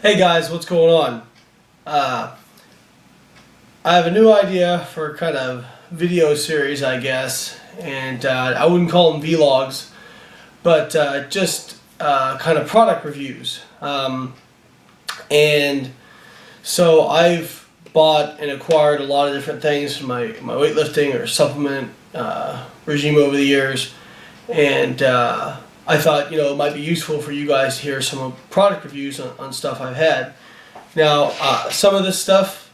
Hey guys, what's going on? I have a new idea for kind of video series, I guess, and I wouldn't call them vlogs, but just kind of product reviews. And so I've bought and acquired a lot of different things from my weightlifting or supplement regime over the years, and I thought, it might be useful for you guys to hear some product reviews on stuff I've had. Now, some of this stuff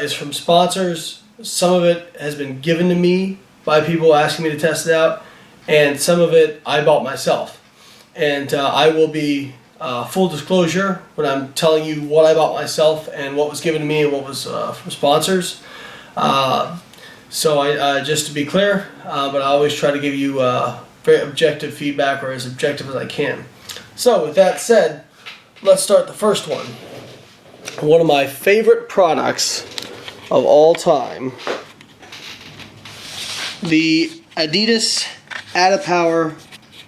is from sponsors. Some of it has been given to me by people asking me to test it out, and some of it I bought myself. And I will be full disclosure when I'm telling you what I bought myself and what was given to me and what was from sponsors. So I just to be clear, but I always try to give you very objective feedback, or as objective as I can. So with that said, let's start the first one. One of my favorite products of all time, the Adidas Adipower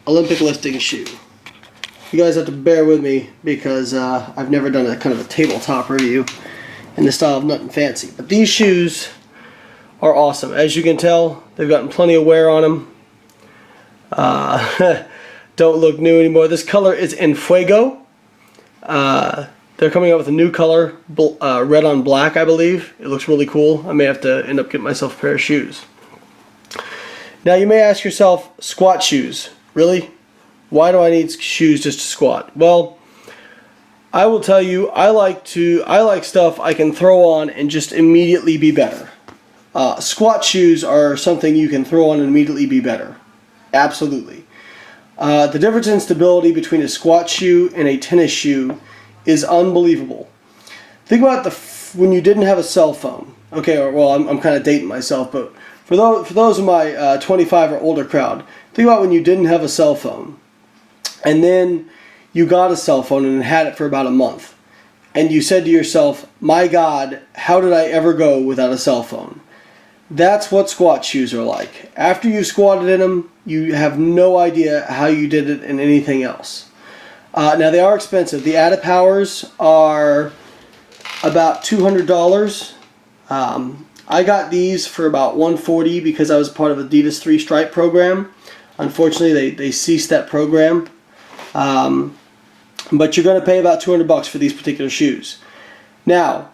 Olympic lifting shoe. You guys have to bear with me because I've never done a kind of a tabletop review in the style of nothing fancy. But these shoes are awesome. As you can tell, they've gotten plenty of wear on them. Don't look new anymore. This color is in Fuego. They're coming out with a new color, red on black, I believe. It looks really cool. I may have to end up getting myself a pair of shoes. Now you may ask yourself, squat shoes, really? Why do I need shoes just to squat? Well, I will tell you, I like stuff I can throw on and just immediately be better. Squat shoes are something you can throw on and immediately be better. Absolutely. The difference in stability between a squat shoe and a tennis shoe is unbelievable. Think about when you didn't have a cell phone. Okay, well, I'm kind of dating myself, but for those of my 25 or older crowd, think about when you didn't have a cell phone, and then you got a cell phone and had it for about a month, and you said to yourself, "My God, how did I ever go without a cell phone?" That's what squat shoes are like. After you squatted in them, you have no idea how you did it in anything else. Now they are expensive. The Adipowers are about $200. I got these for about $140 because I was part of Adidas 3-Stripe program. Unfortunately, they ceased that program. But you're going to pay about $200 for these particular shoes. Now,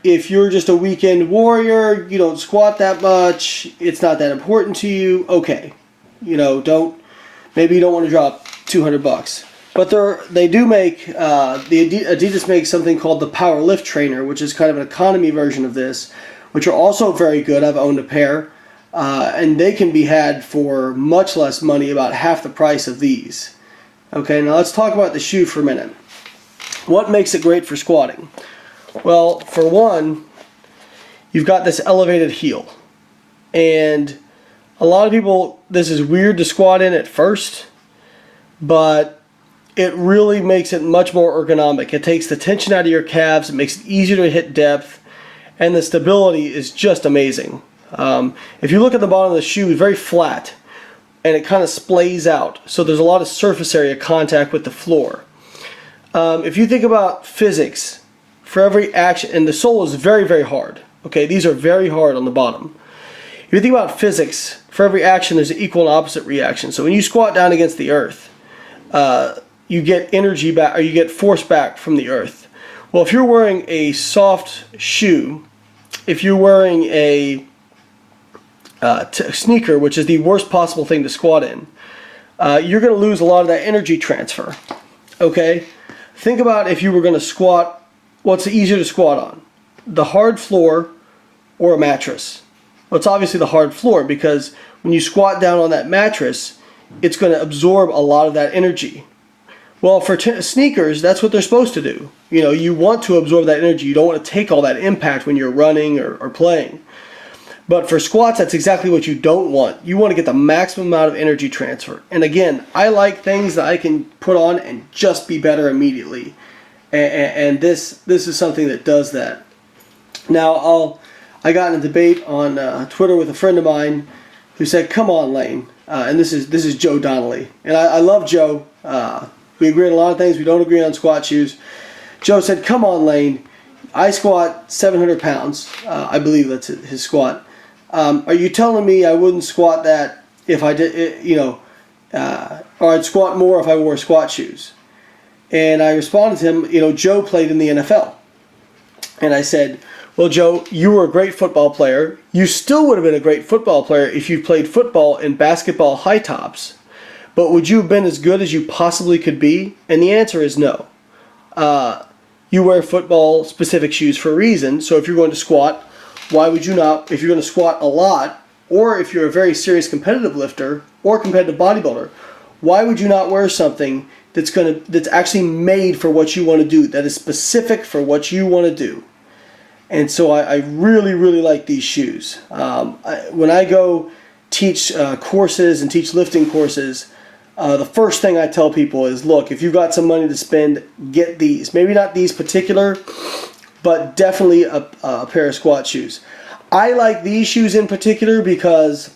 if you're just a weekend warrior, you don't squat that much, it's not that important to you, okay. Maybe you don't want to drop $200. But they do make, Adidas makes something called the Power Lift Trainer, which is kind of an economy version of this, which are also very good. I've owned a pair, and they can be had for much less money, about half the price of these. Okay, now let's talk about the shoe for a minute. What makes it great for squatting? Well, for one, you've got this elevated heel. And a lot of people, this is weird to squat in at first, but it really makes it much more ergonomic. It takes the tension out of your calves, it makes it easier to hit depth, and the stability is just amazing. If you look at the bottom of the shoe, it's very flat, and it kind of splays out. So there's a lot of surface area contact with the floor. If you think about physics, for every action, and the sole is very, very hard. Okay, these are very hard on the bottom. If you think about physics, for every action there's an equal and opposite reaction. So when you squat down against the earth, you get energy back, or you get force back from the earth. Well, if you're wearing a soft shoe, if you're wearing a sneaker, which is the worst possible thing to squat in, you're going to lose a lot of that energy transfer. Okay, think about if you were going to squat. What's easier to squat on? The hard floor or a mattress? Well, it's obviously the hard floor, because when you squat down on that mattress, it's going to absorb a lot of that energy. Well, for sneakers, that's what they're supposed to do. You want to absorb that energy. You don't want to take all that impact when you're running or playing. But for squats, that's exactly what you don't want. You want to get the maximum amount of energy transfer. And again, I like things that I can put on and just be better immediately. And this is something that does that. Now, I got in a debate on Twitter with a friend of mine who said, "Come on, Lane," and this is Joe Donnelly. And I love Joe. We agree on a lot of things. We don't agree on squat shoes. Joe said, "Come on, Lane. I squat 700 pounds. I believe that's his squat. Are you telling me I wouldn't squat that if I did, or I'd squat more if I wore squat shoes?" And I responded to him, Joe played in the NFL. And I said, "Well, Joe, you were a great football player. You still would have been a great football player if you played football and basketball high tops. But would you have been as good as you possibly could be?" And the answer is no. You wear football specific shoes for a reason. So if you're going to squat, why would you not, if you're going to squat a lot, or if you're a very serious competitive lifter or competitive bodybuilder, why would you not wear something that's actually made for what you want to do, that is specific for what you want to do? And so I really, really like these shoes. When I go teach courses and teach lifting courses, the first thing I tell people is, look, if you've got some money to spend, get these. Maybe not these particular, but definitely a pair of squat shoes. I like these shoes in particular because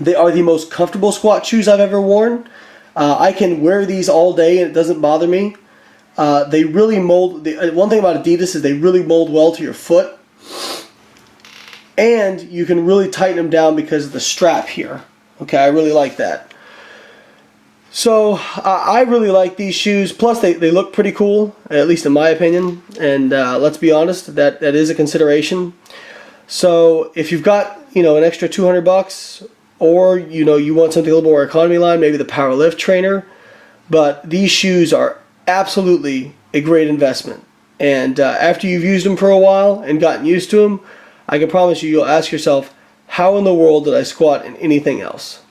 they are the most comfortable squat shoes I've ever worn. I can wear these all day and it doesn't bother me. They really mold. One thing about Adidas is they really mold well to your foot. And you can really tighten them down because of the strap here. Okay, I really like that. So I really like these shoes. Plus they look pretty cool, at least in my opinion. And let's be honest, that is a consideration. So if you've got an extra $200, or you want something a little more economy line, maybe the Powerlift trainer, but these shoes are absolutely a great investment. And after you've used them for a while and gotten used to them, I can promise you'll ask yourself, how in the world did I squat in anything else?